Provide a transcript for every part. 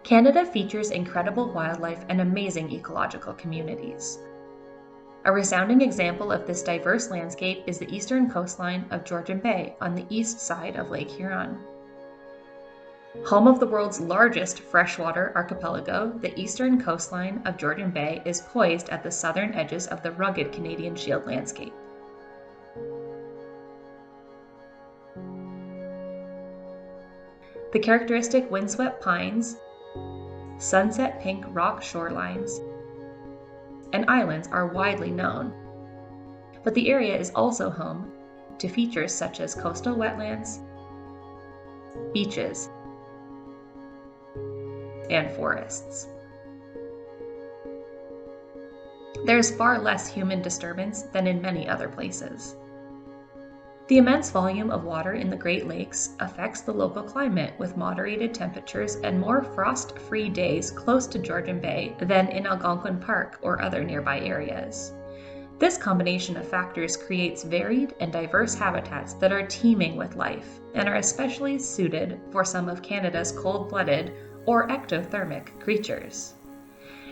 Canada features incredible wildlife and amazing ecological communities. A resounding example of this diverse landscape is the eastern coastline of Georgian Bay on the east side of Lake Huron. Home of the world's largest freshwater archipelago, the eastern coastline of Georgian Bay is poised at the southern edges of the rugged Canadian Shield landscape. The characteristic windswept pines, sunset pink rock shorelines, and islands are widely known, but the area is also home to features such as coastal wetlands, beaches, and forests. There is far less human disturbance than in many other places. The immense volume of water in the Great Lakes affects the local climate with moderated temperatures and more frost-free days close to Georgian Bay than in Algonquin Park or other nearby areas. This combination of factors creates varied and diverse habitats that are teeming with life and are especially suited for some of Canada's cold-blooded or ectothermic creatures.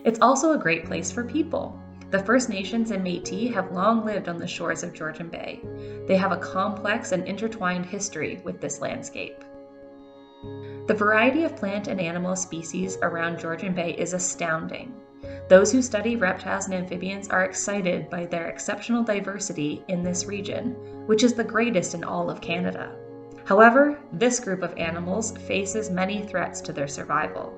It's also a great place for people. The First Nations and Métis have long lived on the shores of Georgian Bay. They have a complex and intertwined history with this landscape. The variety of plant and animal species around Georgian Bay is astounding. Those who study reptiles and amphibians are excited by their exceptional diversity in this region, which is the greatest in all of Canada. However, this group of animals faces many threats to their survival.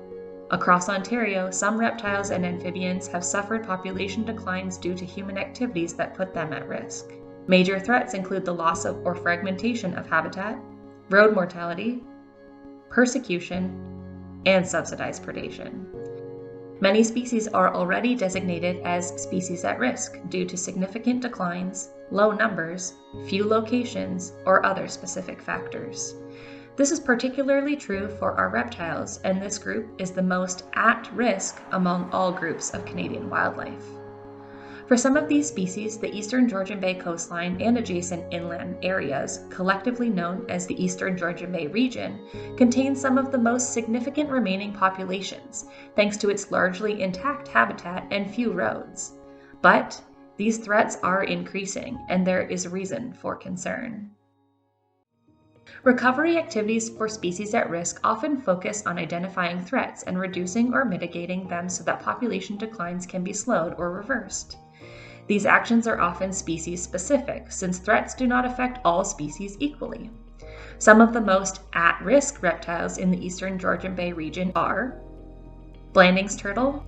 Across Ontario, some reptiles and amphibians have suffered population declines due to human activities that put them at risk. Major threats include the loss of or fragmentation of habitat, road mortality, persecution, and subsidized predation. Many species are already designated as species at risk due to significant declines, low numbers, few locations, or other specific factors. This is particularly true for our reptiles, and this group is the most at risk among all groups of Canadian wildlife. For some of these species, the eastern Georgian Bay coastline and adjacent inland areas, collectively known as the eastern Georgian Bay region, contain some of the most significant remaining populations, thanks to its largely intact habitat and few roads. But these threats are increasing, and there is reason for concern. Recovery activities for species at risk often focus on identifying threats and reducing or mitigating them so that population declines can be slowed or reversed. These actions are often species-specific, since threats do not affect all species equally. Some of the most at-risk reptiles in the eastern Georgian Bay region are Blandings Turtle,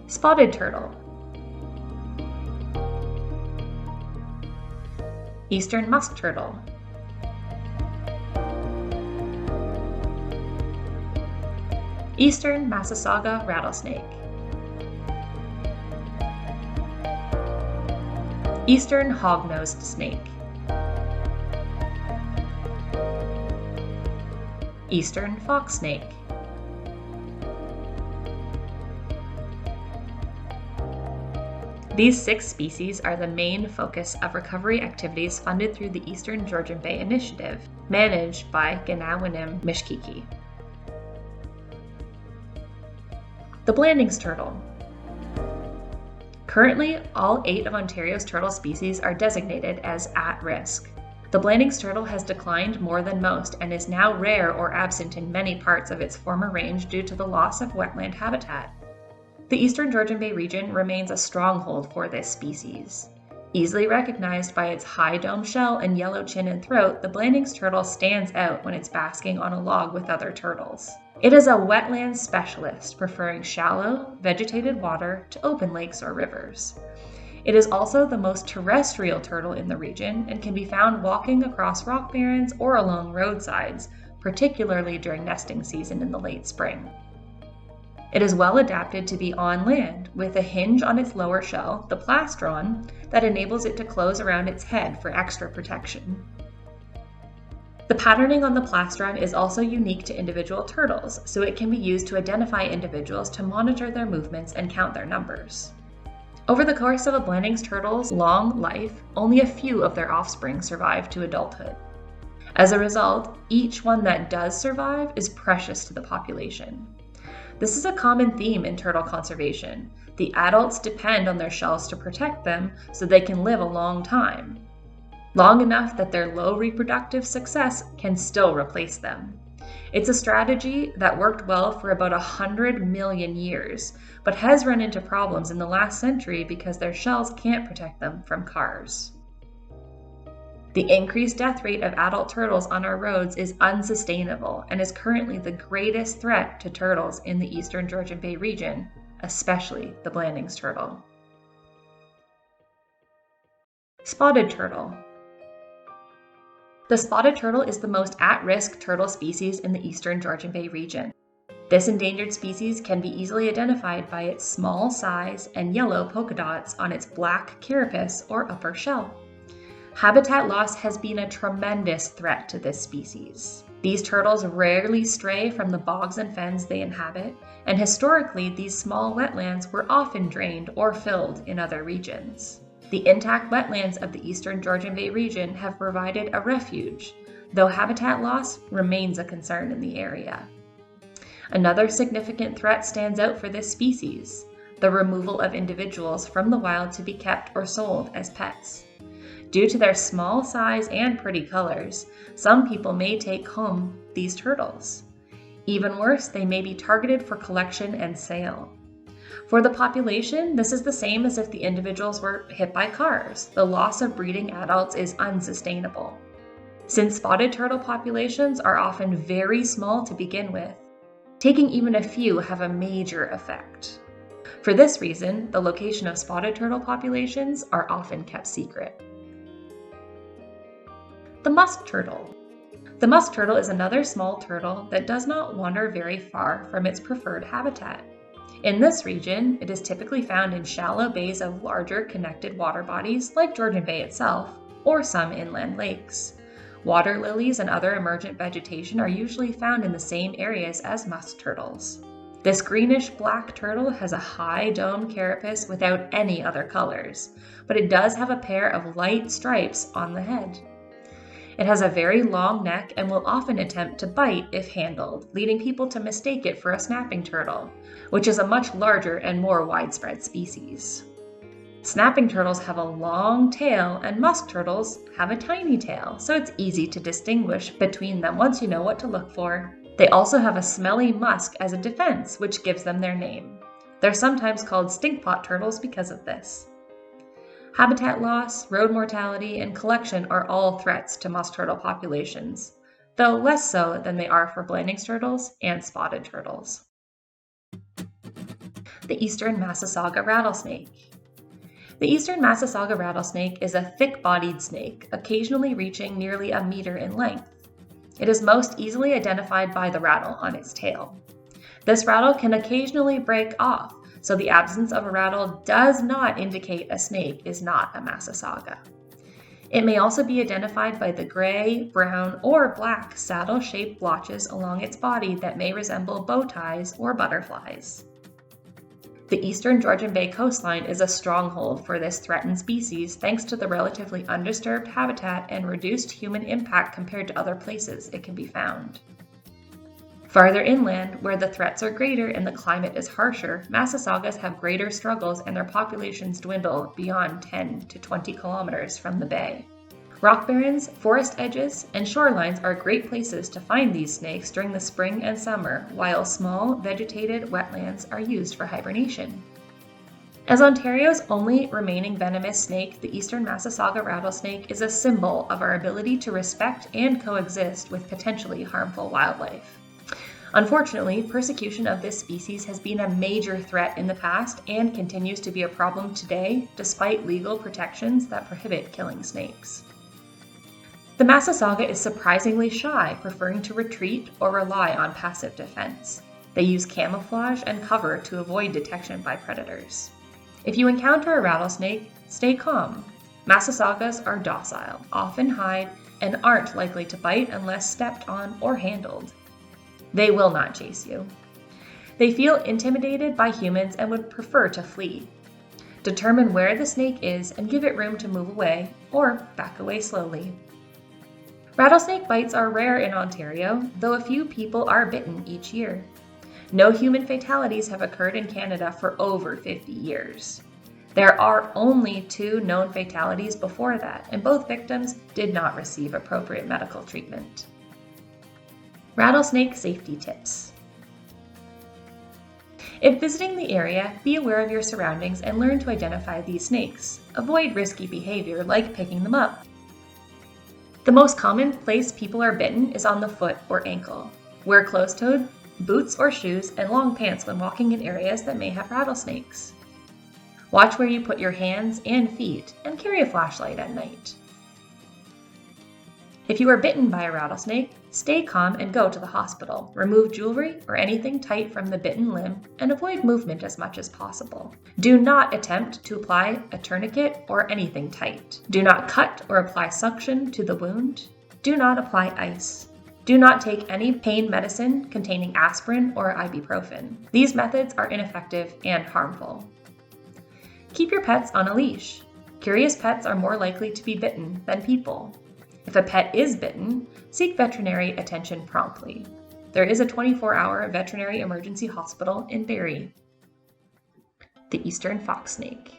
Spotted Turtle, Eastern Musk Turtle, Eastern Massasauga Rattlesnake, Eastern hog-nosed snake, Eastern Foxsnake, These 6 species are the main focus of recovery activities funded through the Eastern Georgian Bay Initiative, managed by Ganawinim Mishkiki. The Blandings Turtle. Currently, all 8 of Ontario's turtle species are designated as at risk. The Blandings turtle has declined more than most and is now rare or absent in many parts of its former range due to the loss of wetland habitat. The eastern Georgian Bay region remains a stronghold for this species. Easily recognized by its high dome shell and yellow chin and throat, the Blandings turtle stands out when it's basking on a log with other turtles. It is a wetland specialist, preferring shallow, vegetated water to open lakes or rivers. It is also the most terrestrial turtle in the region and can be found walking across rock barrens or along roadsides, particularly during nesting season in the late spring. It is well adapted to be on land, with a hinge on its lower shell, the plastron, that enables it to close around its head for extra protection. The patterning on the plastron is also unique to individual turtles, so it can be used to identify individuals to monitor their movements and count their numbers. Over the course of a Blandings turtle's long life, only a few of their offspring survive to adulthood. As a result, each one that does survive is precious to the population. This is a common theme in turtle conservation. The adults depend on their shells to protect them so they can live a long time, long enough that their low reproductive success can still replace them. It's a strategy that worked well for about 100 million years, but has run into problems in the last century because their shells can't protect them from cars. The increased death rate of adult turtles on our roads is unsustainable and is currently the greatest threat to turtles in the eastern Georgian Bay region, especially the Blandings turtle. Spotted turtle. The spotted turtle is the most at-risk turtle species in the eastern Georgian Bay region. This endangered species can be easily identified by its small size and yellow polka dots on its black carapace or upper shell. Habitat loss has been a tremendous threat to this species. These turtles rarely stray from the bogs and fens they inhabit, and historically these small wetlands were often drained or filled in other regions. The intact wetlands of the eastern Georgian Bay region have provided a refuge, though habitat loss remains a concern in the area. Another significant threat stands out for this species: the removal of individuals from the wild to be kept or sold as pets. Due to their small size and pretty colors, some people may take home these turtles. Even worse, they may be targeted for collection and sale. For the population, this is the same as if the individuals were hit by cars. The loss of breeding adults is unsustainable. Since spotted turtle populations are often very small to begin with, taking even a few have a major effect. For this reason, the location of spotted turtle populations are often kept secret. The musk turtle. The musk turtle is another small turtle that does not wander very far from its preferred habitat. In this region, it is typically found in shallow bays of larger connected water bodies like Georgian Bay itself, or some inland lakes. Water lilies and other emergent vegetation are usually found in the same areas as musk turtles. This greenish-black turtle has a high dome carapace without any other colors, but it does have a pair of light stripes on the head. It has a very long neck and will often attempt to bite if handled, leading people to mistake it for a snapping turtle, which is a much larger and more widespread species. Snapping turtles have a long tail and musk turtles have a tiny tail, so it's easy to distinguish between them once you know what to look for. They also have a smelly musk as a defense, which gives them their name. They're sometimes called stinkpot turtles because of this. Habitat loss, road mortality, and collection are all threats to musk turtle populations, though less so than they are for Blandings turtles and spotted turtles. The eastern Massasauga rattlesnake. The eastern Massasauga rattlesnake is a thick-bodied snake, occasionally reaching nearly a meter in length. It is most easily identified by the rattle on its tail. This rattle can occasionally break off, so the absence of a rattle does not indicate a snake is not a Massasauga. It may also be identified by the gray, brown, or black saddle-shaped blotches along its body that may resemble bow ties or butterflies. The eastern Georgian Bay coastline is a stronghold for this threatened species thanks to the relatively undisturbed habitat and reduced human impact compared to other places it can be found. Farther inland, where the threats are greater and the climate is harsher, Massasaugas have greater struggles and their populations dwindle beyond 10 to 20 kilometers from the bay. Rock barrens, forest edges, and shorelines are great places to find these snakes during the spring and summer, while small, vegetated wetlands are used for hibernation. As Ontario's only remaining venomous snake, the eastern Massasauga rattlesnake is a symbol of our ability to respect and coexist with potentially harmful wildlife. Unfortunately, persecution of this species has been a major threat in the past and continues to be a problem today, despite legal protections that prohibit killing snakes. The Massasauga is surprisingly shy, preferring to retreat or rely on passive defense. They use camouflage and cover to avoid detection by predators. If you encounter a rattlesnake, stay calm. Massasaugas are docile, often hide, and aren't likely to bite unless stepped on or handled. They will not chase you. They feel intimidated by humans and would prefer to flee. Determine where the snake is and give it room to move away or back away slowly. Rattlesnake bites are rare in Ontario, though a few people are bitten each year. No human fatalities have occurred in Canada for over 50 years. There are only 2 known fatalities before that, and both victims did not receive appropriate medical treatment. Rattlesnake safety tips. If visiting the area, be aware of your surroundings and learn to identify these snakes. Avoid risky behavior like picking them up. The most common place people are bitten is on the foot or ankle. Wear closed-toed boots or shoes and long pants when walking in areas that may have rattlesnakes. Watch where you put your hands and feet and carry a flashlight at night. If you are bitten by a rattlesnake, stay calm and go to the hospital. Remove jewelry or anything tight from the bitten limb and avoid movement as much as possible. Do not attempt to apply a tourniquet or anything tight. Do not cut or apply suction to the wound. Do not apply ice. Do not take any pain medicine containing aspirin or ibuprofen. These methods are ineffective and harmful. Keep your pets on a leash. Curious pets are more likely to be bitten than people. If a pet is bitten, seek veterinary attention promptly. There is a 24-hour veterinary emergency hospital in Barrie. The eastern foxsnake.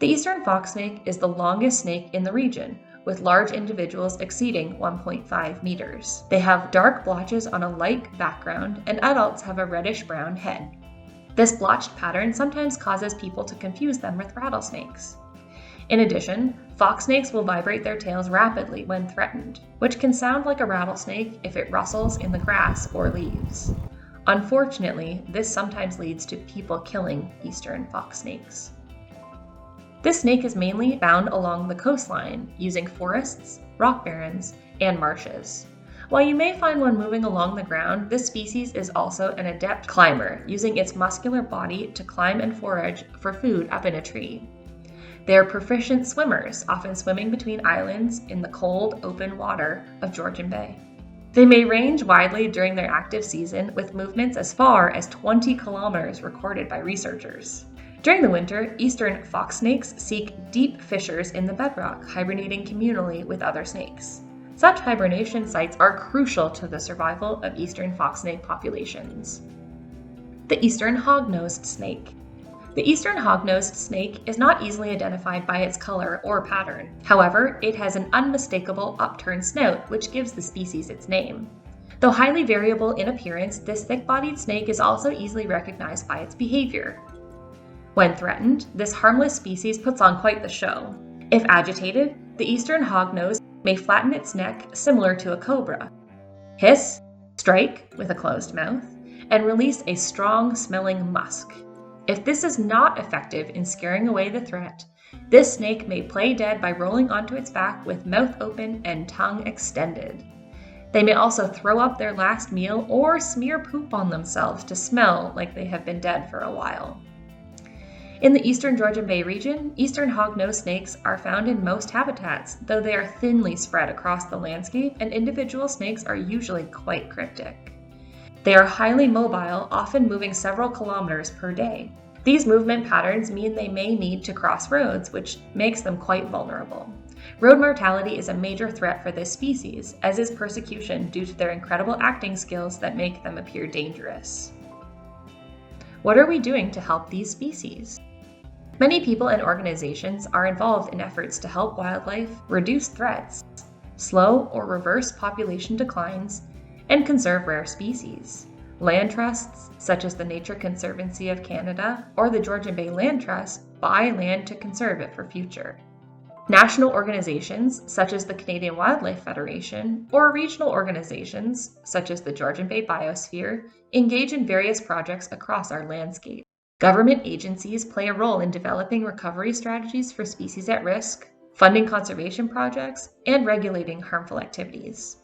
The eastern foxsnake is the longest snake in the region, with large individuals exceeding 1.5 meters. They have dark blotches on a light background, and adults have a reddish-brown head. This blotched pattern sometimes causes people to confuse them with rattlesnakes. In addition, foxsnakes will vibrate their tails rapidly when threatened, which can sound like a rattlesnake if it rustles in the grass or leaves. Unfortunately, this sometimes leads to people killing eastern foxsnakes. This snake is mainly found along the coastline, using forests, rock barrens, and marshes. While you may find one moving along the ground, this species is also an adept climber, using its muscular body to climb and forage for food up in a tree. They are proficient swimmers, often swimming between islands in the cold, open water of Georgian Bay. They may range widely during their active season, with movements as far as 20 kilometers recorded by researchers. During the winter, eastern foxsnakes seek deep fissures in the bedrock, hibernating communally with other snakes. Such hibernation sites are crucial to the survival of eastern foxsnake populations. The eastern hog-nosed snake. The eastern hog-nosed snake is not easily identified by its color or pattern. However, it has an unmistakable upturned snout, which gives the species its name. Though highly variable in appearance, this thick-bodied snake is also easily recognized by its behavior. When threatened, this harmless species puts on quite the show. If agitated, the eastern hognose may flatten its neck similar to a cobra, hiss, strike with a closed mouth, and release a strong-smelling musk. If this is not effective in scaring away the threat, this snake may play dead by rolling onto its back with mouth open and tongue extended. They may also throw up their last meal or smear poop on themselves to smell like they have been dead for a while. In the eastern Georgian Bay region, eastern hog-nosed snakes are found in most habitats, though they are thinly spread across the landscape, and individual snakes are usually quite cryptic. They are highly mobile, often moving several kilometers per day. These movement patterns mean they may need to cross roads, which makes them quite vulnerable. Road mortality is a major threat for this species, as is persecution due to their incredible acting skills that make them appear dangerous. What are we doing to help these species? Many people and organizations are involved in efforts to help wildlife reduce threats, slow or reverse population declines, and conserve rare species. Land trusts, such as the Nature Conservancy of Canada or the Georgian Bay Land Trust, buy land to conserve it for future. National organizations, such as the Canadian Wildlife Federation, or regional organizations, such as the Georgian Bay Biosphere, engage in various projects across our landscape. Government agencies play a role in developing recovery strategies for species at risk, funding conservation projects, and regulating harmful activities.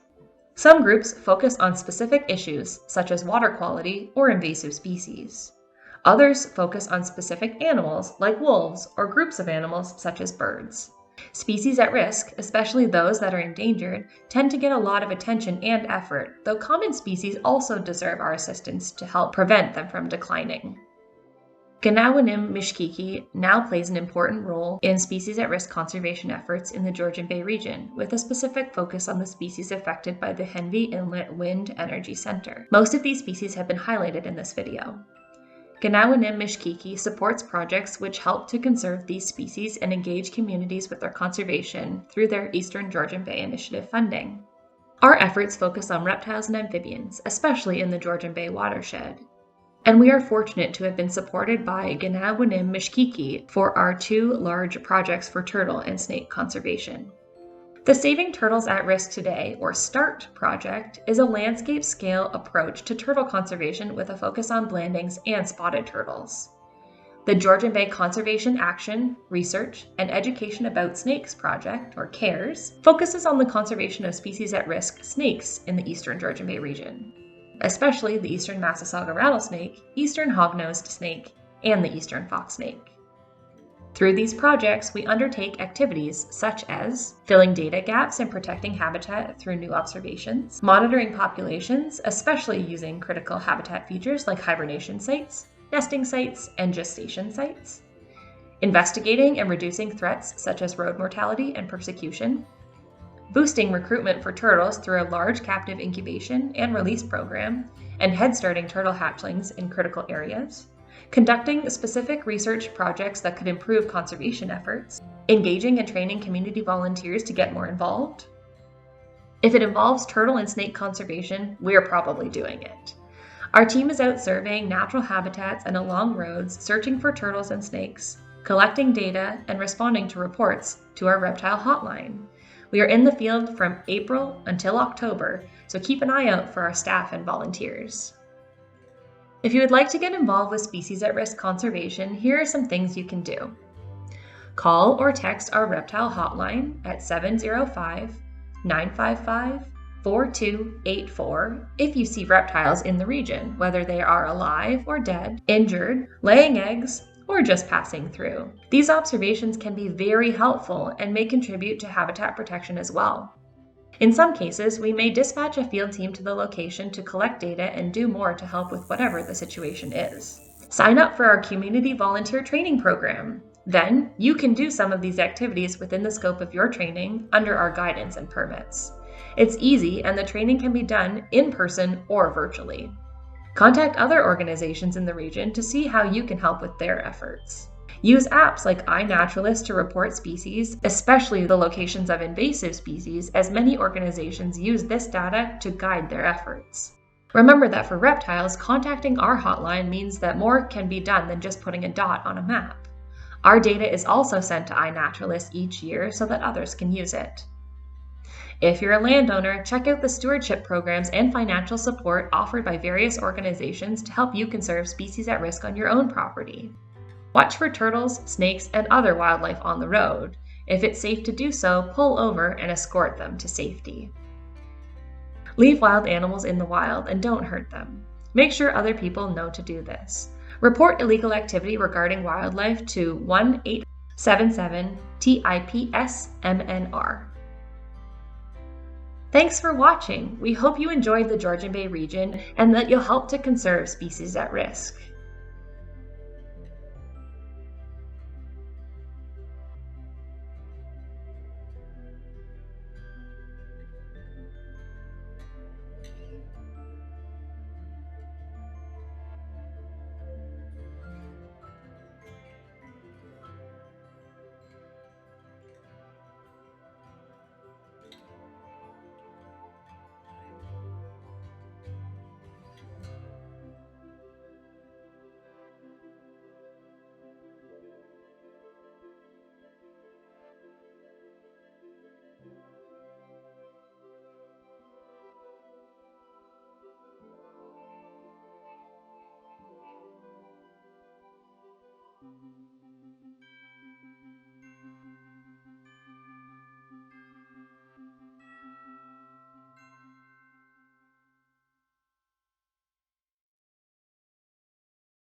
Some groups focus on specific issues such as water quality or invasive species. Others focus on specific animals like wolves or groups of animals such as birds. Species at risk, especially those that are endangered, tend to get a lot of attention and effort, though common species also deserve our assistance to help prevent them from declining. Ganawanim mishkiki now plays an important role in species at risk conservation efforts in the Georgian Bay region, with a specific focus on the species affected by the Henvey Inlet Wind Energy Center. Most of these species have been highlighted in this video. Ganawanim mishkiki supports projects which help to conserve these species and engage communities with their conservation through their Eastern Georgian Bay Initiative funding. Our efforts focus on reptiles and amphibians, especially in the Georgian Bay watershed. And we are fortunate to have been supported by Ganawanim mishkiki for our 2 large projects for turtle and snake conservation. The Saving Turtles at Risk Today, or START project, is a landscape-scale approach to turtle conservation with a focus on blandings and spotted turtles. The Georgian Bay Conservation Action, Research, and Education About Snakes project, or CARES, focuses on the conservation of species at risk snakes in the Eastern Georgian Bay region, especially the Eastern Massasauga rattlesnake, Eastern hog-nosed snake, and the Eastern foxsnake. Through these projects, we undertake activities such as filling data gaps and protecting habitat through new observations, monitoring populations, especially using critical habitat features like hibernation sites, nesting sites, and gestation sites, investigating and reducing threats such as road mortality and persecution, boosting recruitment for turtles through a large captive incubation and release program, and head-starting turtle hatchlings in critical areas, conducting specific research projects that could improve conservation efforts, engaging and training community volunteers to get more involved. If it involves turtle and snake conservation, we're probably doing it. Our team is out surveying natural habitats and along roads, searching for turtles and snakes, collecting data, and responding to reports to our reptile hotline. We are in the field from April until October, so keep an eye out for our staff and volunteers. If you would like to get involved with species at risk conservation, here are some things you can do. Call or text our reptile hotline at 705-955-4284 if you see reptiles in the region, whether they are alive or dead, injured, laying eggs, or just passing through. These observations can be very helpful and may contribute to habitat protection as well. In some cases, we may dispatch a field team to the location to collect data and do more to help with whatever the situation is. Sign up for our community volunteer training program. Then, you can do some of these activities within the scope of your training under our guidance and permits. It's easy, and the training can be done in person or virtually. Contact other organizations in the region to see how you can help with their efforts. Use apps like iNaturalist to report species, especially the locations of invasive species, as many organizations use this data to guide their efforts. Remember that for reptiles, contacting our hotline means that more can be done than just putting a dot on a map. Our data is also sent to iNaturalist each year so that others can use it. If you're a landowner, check out the stewardship programs and financial support offered by various organizations to help you conserve species at risk on your own property. Watch for turtles, snakes, and other wildlife on the road. If it's safe to do so, pull over and escort them to safety. Leave wild animals in the wild and don't hurt them. Make sure other people know to do this. Report illegal activity regarding wildlife to 1-877-TIPS-MNR. Thanks for watching. We hope you enjoyed the Georgian Bay region and that you'll help to conserve species at risk.